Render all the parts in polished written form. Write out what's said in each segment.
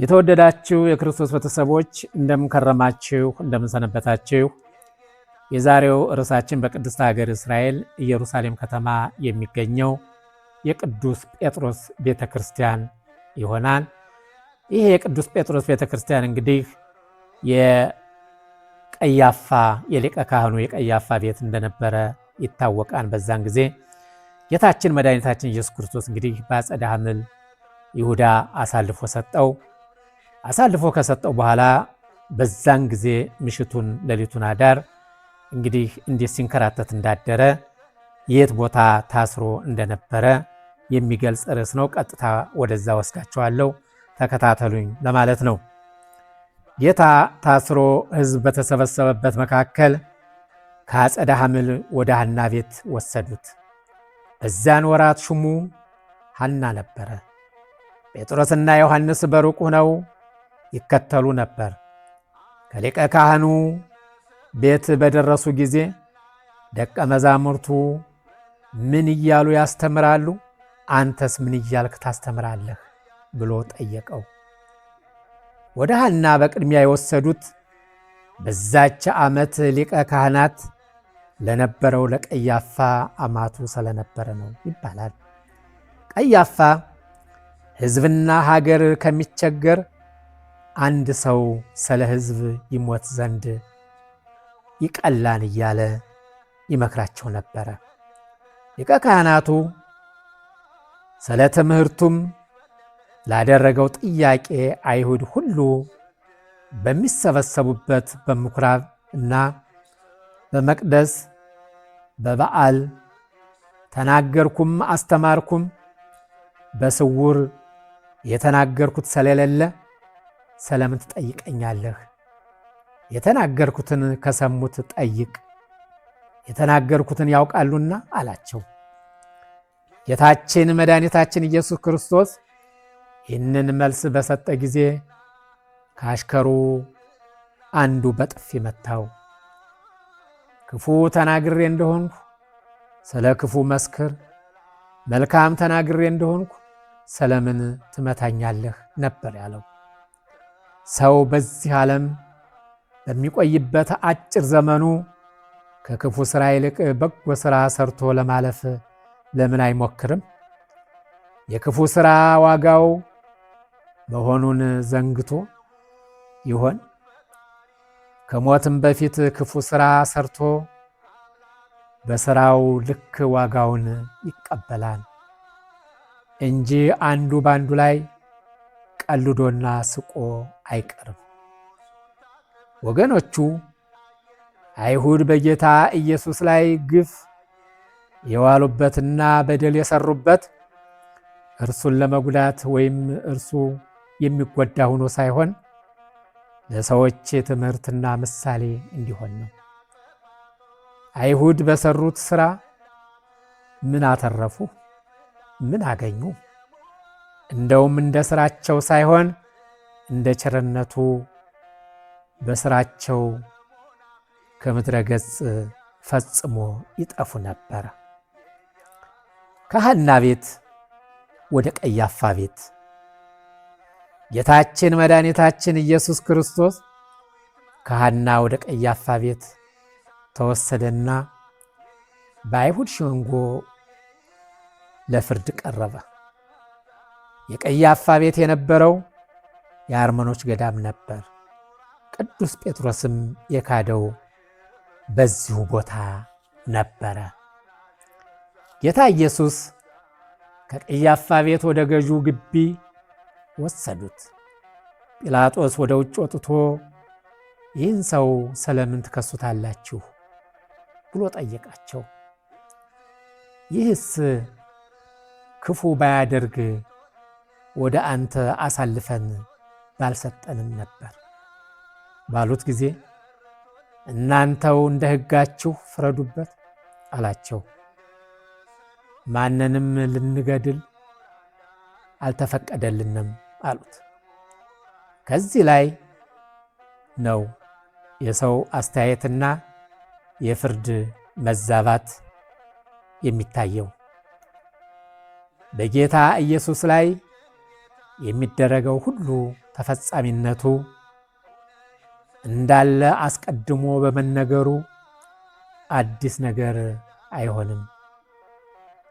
የተወደዳችሁ የክርስቶስ ቤተሰቦች እንደምን ከረማችሁ፣ እንደምን ሰነበታችሁ። የዛሬው ርዕሳችን በቅድስት ሀገር እስራኤል ኢየሩሳሌም ከተማ የሚገኘው የቅዱስ ጴጥሮስ ቤተክርስቲያን ይሆናል። ይህ የቅዱስ ጴጥሮስ ቤተክርስቲያን እንግዲህ የቀያፋ የሊቀ ካህኑ የቀያፋ ቤት እንደነበረ ይታወቃል። በዛን ጊዜ ጌታችን መድኃኒታችን ኢየሱስ ክርስቶስ እንግዲህ በአጸደ ሐምል ይሁዳ አሳልፎ ሰጠው። አሳልፎ ከሰጠው በኋላ በዛን ጊዜ ምሽቱን ሌሊቱን አዳር እንግዲህ እንዴት ሲንከራተት እንዳደረ የት ቦታ ታስሮ እንደነበረ የሚገልጽ ርዕስ ነው። ቀጥታ ወደዛ ወስዳቸዋለሁ፣ ተከታተሉኝ ለማለት ነው። ጌታ ታስሮ ሕዝብ በተሰበሰበበት መካከል ከአጸደ ሐምል ወደ ሐና ቤት ወሰዱት። በዚያን ወራት ሹሙ ሐና ነበረ። ጴጥሮስና ዮሐንስ በሩቅ ሆነው ይከተሉ ነበር። ከሊቀ ካህኑ ቤት በደረሱ ጊዜ ደቀ መዛሙርቱ ምን እያሉ ያስተምራሉ? አንተስ ምን እያልክ ታስተምራለህ? ብሎ ጠየቀው። ወደ ሐና በቅድሚያ የወሰዱት በዛች ዓመት ሊቀ ካህናት ለነበረው ለቀያፋ አማቱ ስለነበረ ነው ይባላል። ቀያፋ ሕዝብና ሀገር ከሚቸገር አንድ ሰው ስለ ሕዝብ ይሞት ዘንድ ይቀላል እያለ ይመክራቸው ነበረ። ሊቀ ካህናቱ ስለ ትምህርቱም ላደረገው ጥያቄ አይሁድ ሁሉ በሚሰበሰቡበት በምኩራብ እና በመቅደስ በበዓል ተናገርኩም አስተማርኩም በስውር የተናገርኩት ስለሌለ ስለምን ትጠይቀኛለህ? የተናገርኩትን ከሰሙት ጠይቅ፣ የተናገርኩትን ያውቃሉና አላቸው። ጌታችን መድኃኒታችን ኢየሱስ ክርስቶስ ይህንን መልስ በሰጠ ጊዜ ከአሽከሩ አንዱ በጥፊ መታው። ክፉ ተናግሬ እንደሆንኩ ስለ ክፉ መስክር፣ መልካም ተናግሬ እንደሆንኩ ስለምን ትመታኛለህ ነበር ያለው። ሰው በዚህ ዓለም በሚቆይበት አጭር ዘመኑ ከክፉ ሥራ ይልቅ በጎ ሥራ ሰርቶ ለማለፍ ለምን አይሞክርም? የክፉ ሥራ ዋጋው መሆኑን ዘንግቶ ይሆን? ከሞትም በፊት ክፉ ሥራ ሰርቶ በሥራው ልክ ዋጋውን ይቀበላል እንጂ አንዱ ባንዱ ላይ ቀልዶና ስቆ አይቀርም። ወገኖቹ አይሁድ በጌታ ኢየሱስ ላይ ግፍ የዋሉበትና በደል የሰሩበት እርሱን ለመጉዳት ወይም እርሱ የሚጎዳ ሆኖ ሳይሆን ለሰዎች ትምህርትና ምሳሌ እንዲሆን ነው። አይሁድ በሰሩት ሥራ ምን አተረፉ? ምን አገኙ? እንደውም እንደ ሥራቸው ሳይሆን እንደ ቸርነቱ በሥራቸው ከምድረ ገጽ ፈጽሞ ይጠፉ ነበረ። ከሐና ቤት ወደ ቀያፋ ቤት ጌታችን መድኃኒታችን ኢየሱስ ክርስቶስ ከሐና ወደ ቀያፋ ቤት ተወሰደና በአይሁድ ሸንጎ ለፍርድ ቀረበ። የቀያፋ ቤት የነበረው የአርመኖች ገዳም ነበር። ቅዱስ ጴጥሮስም የካደው በዚሁ ቦታ ነበረ። ጌታ ኢየሱስ ከቀያፋ ቤት ወደ ገዡ ግቢ ወሰዱት። ጲላጦስ ወደ ውጭ ወጥቶ ይህን ሰው ስለምን ትከሱታላችሁ ብሎ ጠየቃቸው። ይህስ ክፉ ባያደርግ ወደ አንተ አሳልፈን ባልሰጠንም ነበር ባሉት ጊዜ እናንተው እንደ ሕጋችሁ ፍረዱበት አላቸው። ማንንም ልንገድል አልተፈቀደልንም አሉት። ከዚህ ላይ ነው የሰው አስተያየትና የፍርድ መዛባት የሚታየው። በጌታ ኢየሱስ ላይ የሚደረገው ሁሉ ተፈጻሚነቱ እንዳለ አስቀድሞ በመነገሩ አዲስ ነገር አይሆንም።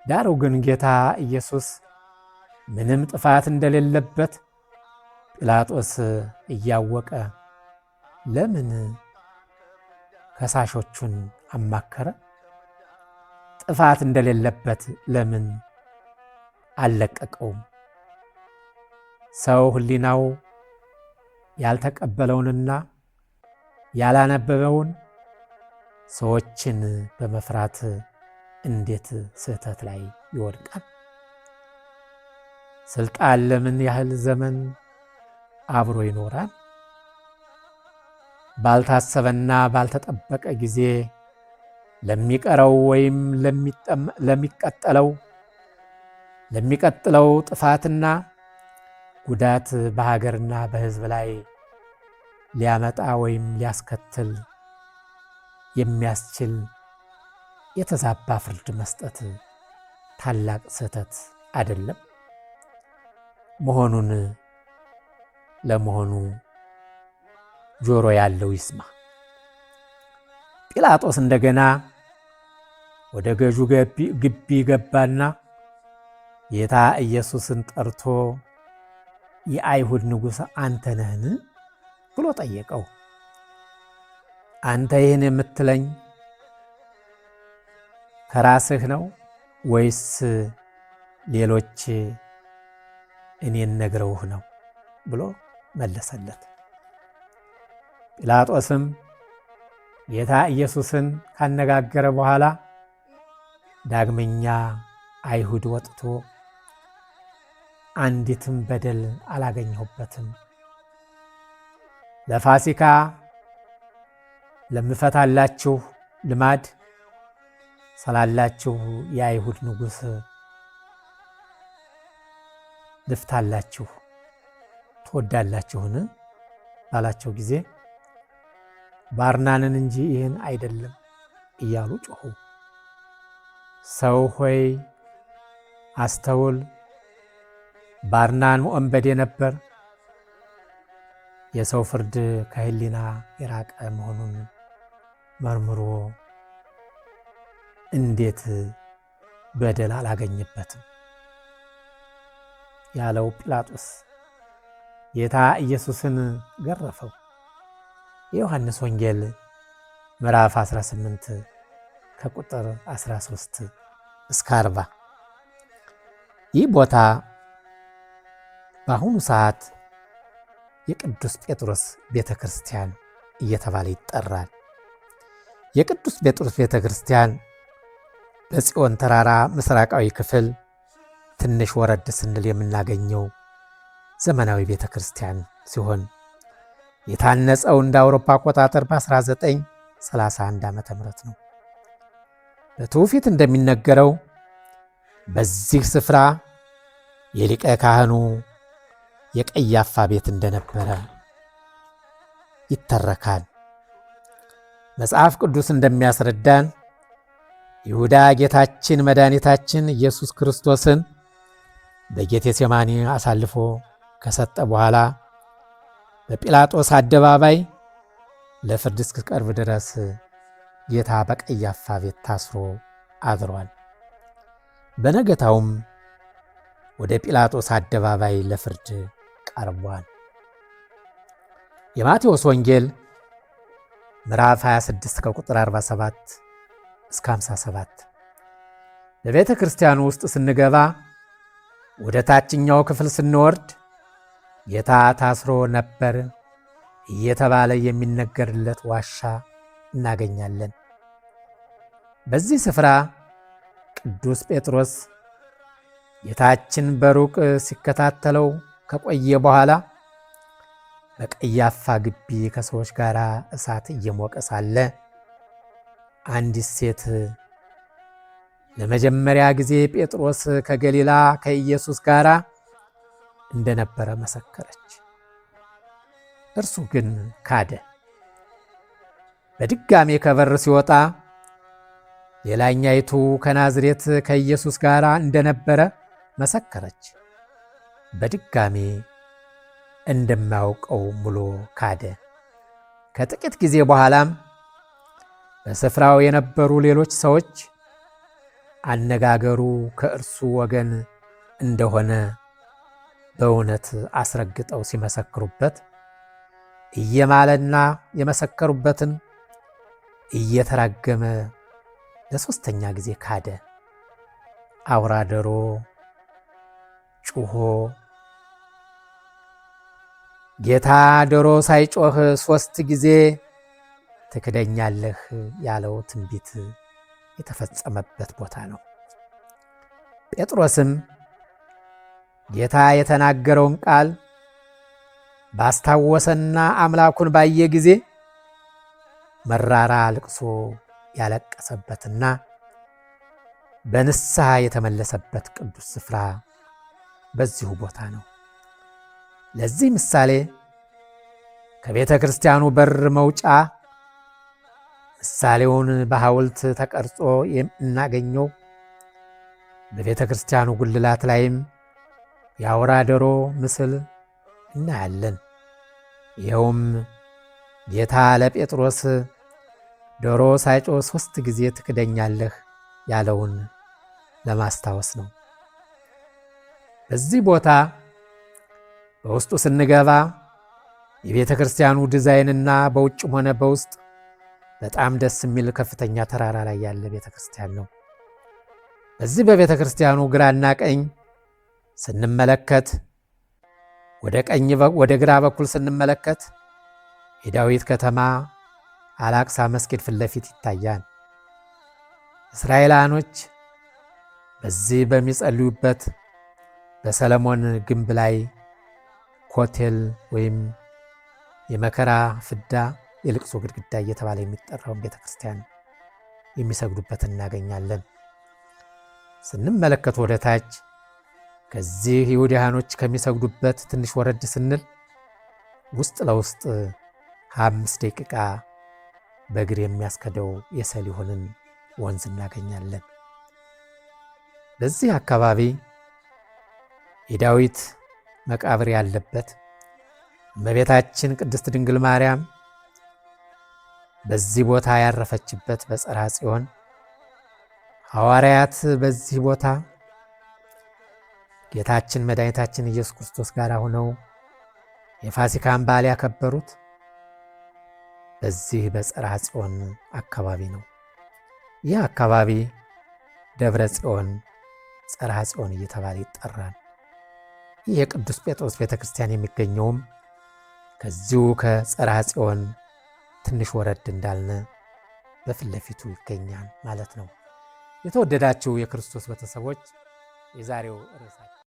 ዳሩ ግን ጌታ ኢየሱስ ምንም ጥፋት እንደሌለበት ጲላጦስ እያወቀ ለምን ከሳሾቹን አማከረ? ጥፋት እንደሌለበት ለምን አልለቀቀውም? ሰው ሕሊናው ያልተቀበለውንና ያላነበበውን ሰዎችን በመፍራት እንዴት ስህተት ላይ ይወድቃል? ስልጣን ለምን ያህል ዘመን አብሮ ይኖራል? ባልታሰበና ባልተጠበቀ ጊዜ ለሚቀረው ወይም ለሚቀጥለው ጥፋትና ጉዳት በሀገርና በሕዝብ ላይ ሊያመጣ ወይም ሊያስከትል የሚያስችል የተዛባ ፍርድ መስጠት ታላቅ ስህተት አይደለም? ለመሆኑ ጆሮ ያለው ይስማ። ጲላጦስ እንደገና ወደ ገዡ ግቢ ገባና ጌታ ኢየሱስን ጠርቶ የአይሁድ ንጉሥ አንተ ነህን ብሎ ጠየቀው። አንተ ይህን የምትለኝ ከራስህ ነው ወይስ ሌሎች እኔን ነግረውህ ነው ብሎ መለሰለት። ጲላጦስም ጌታ ኢየሱስን ካነጋገረ በኋላ ዳግመኛ አይሁድ ወጥቶ አንዲትም በደል አላገኘሁበትም፣ ለፋሲካ ለምፈታላችሁ ልማድ ስላላችሁ የአይሁድ ንጉሥ ልፍታላችሁ ትወዳላችሁን ባላቸው ጊዜ ባርናንን እንጂ ይህን አይደለም እያሉ ጮኹ። ሰው ሆይ አስተውል፣ ባርናን ወንበዴ ነበር። የሰው ፍርድ ከሕሊና የራቀ መሆኑን መርምሮ እንዴት በደል አላገኘበትም ያለው ጲላጦስ ጌታ ኢየሱስን ገረፈው። የዮሐንስ ወንጌል ምዕራፍ 18 ከቁጥር 13 እስከ 40። ይህ ቦታ በአሁኑ ሰዓት የቅዱስ ጴጥሮስ ቤተ ክርስቲያን እየተባለ ይጠራል። የቅዱስ ጴጥሮስ ቤተ ክርስቲያን በጽዮን ተራራ ምስራቃዊ ክፍል ትንሽ ወረድ ስንል የምናገኘው ዘመናዊ ቤተ ክርስቲያን ሲሆን የታነጸው እንደ አውሮፓ አቆጣጠር በ1931 ዓ.ም ነው። በትውፊት እንደሚነገረው በዚህ ስፍራ የሊቀ ካህኑ የቀያፋ ቤት እንደነበረ ይተረካል። መጽሐፍ ቅዱስ እንደሚያስረዳን ይሁዳ ጌታችን መድኃኒታችን ኢየሱስ ክርስቶስን በጌቴሴማኒ አሳልፎ ከሰጠ በኋላ በጲላጦስ አደባባይ ለፍርድ እስኪቀርብ ድረስ ጌታ በቀያፋ ቤት ታስሮ አድሯል። በነገታውም ወደ ጲላጦስ አደባባይ ለፍርድ ቀርቧል። የማቴዎስ ወንጌል ምዕራፍ 26 ከቁጥር 47 እስከ 57። በቤተ ክርስቲያኑ ውስጥ ስንገባ ወደ ታችኛው ክፍል ስንወርድ ጌታ ታስሮ ነበር እየተባለ የሚነገርለት ዋሻ እናገኛለን። በዚህ ስፍራ ቅዱስ ጴጥሮስ ጌታችን በሩቅ ሲከታተለው ከቆየ በኋላ በቀያፋ ግቢ ከሰዎች ጋር እሳት እየሞቀ ሳለ አንዲት ሴት ለመጀመሪያ ጊዜ ጴጥሮስ ከገሊላ ከኢየሱስ ጋር እንደነበረ መሰከረች። እርሱ ግን ካደ። በድጋሜ ከበር ሲወጣ ሌላኛይቱ ከናዝሬት ከኢየሱስ ጋር እንደነበረ መሰከረች። በድጋሚ እንደማያውቀው ሙሉ ካደ። ከጥቂት ጊዜ በኋላም በስፍራው የነበሩ ሌሎች ሰዎች አነጋገሩ ከእርሱ ወገን እንደሆነ በእውነት አስረግጠው ሲመሰክሩበት እየማለና የመሰከሩበትን እየተራገመ ለሶስተኛ ጊዜ ካደ። አውራ ዶሮ ጩሆ ጌታ ዶሮ ሳይጮህ 3 ጊዜ ትክደኛለህ ያለው ትንቢት የተፈጸመበት ቦታ ነው። ጴጥሮስም ጌታ የተናገረውን ቃል ባስታወሰና አምላኩን ባየ ጊዜ መራራ ልቅሶ ያለቀሰበትና በንስሐ የተመለሰበት ቅዱስ ስፍራ በዚሁ ቦታ ነው። ለዚህ ምሳሌ ከቤተ ክርስቲያኑ በር መውጫ ምሳሌውን በሐውልት ተቀርጾ የምናገኘው በቤተ ክርስቲያኑ ጉልላት ላይም የአውራ ዶሮ ምስል እናያለን። ይኸውም ጌታ ለጴጥሮስ ዶሮ ሳይጮህ 3 ጊዜ ትክደኛለህ ያለውን ለማስታወስ ነው። በዚህ ቦታ በውስጡ ስንገባ የቤተ ክርስቲያኑ ዲዛይንና በውጭም ሆነ በውስጥ በጣም ደስ የሚል ከፍተኛ ተራራ ላይ ያለ ቤተ ክርስቲያን ነው። በዚህ በቤተ ክርስቲያኑ ግራና ቀኝ ስንመለከት ወደ ግራ በኩል ስንመለከት የዳዊት ከተማ አላቅሳ መስጊድ ፊት ለፊት ይታያል። እስራኤላኖች በዚህ በሚጸልዩበት በሰለሞን ግንብ ላይ ኮቴል ወይም የመከራ ፍዳ የልቅሶ ግድግዳ እየተባለ የሚጠራውን ቤተ ክርስቲያን የሚሰግዱበት እናገኛለን። ስንመለከት ወደ ታች ከዚህ ይሁዳኖች ከሚሰግዱበት ትንሽ ወረድ ስንል ውስጥ ለውስጥ 5 ደቂቃ በእግር የሚያስከደው የሰሊሆንን ወንዝ እናገኛለን። በዚህ አካባቢ የዳዊት መቃብር ያለበት እመቤታችን ቅድስት ድንግል ማርያም በዚህ ቦታ ያረፈችበት በጽርሐ ጽዮን ሐዋርያት በዚህ ቦታ ጌታችን መድኃኒታችን ኢየሱስ ክርስቶስ ጋር ሆነው የፋሲካን በዓል ያከበሩት በዚህ በጽርሐ ጽዮን አካባቢ ነው። ይህ አካባቢ ደብረ ጽዮን፣ ጽርሐ ጽዮን እየተባለ ይጠራል። ይህ የቅዱስ ጴጥሮስ ቤተክርስቲያን የሚገኘውም ከዚሁ ከጽርሐ ጽዮን ትንሽ ወረድ እንዳልነ በፊት ለፊቱ ይገኛል ማለት ነው። የተወደዳችሁ የክርስቶስ ቤተሰቦች የዛሬው ርዕሳችን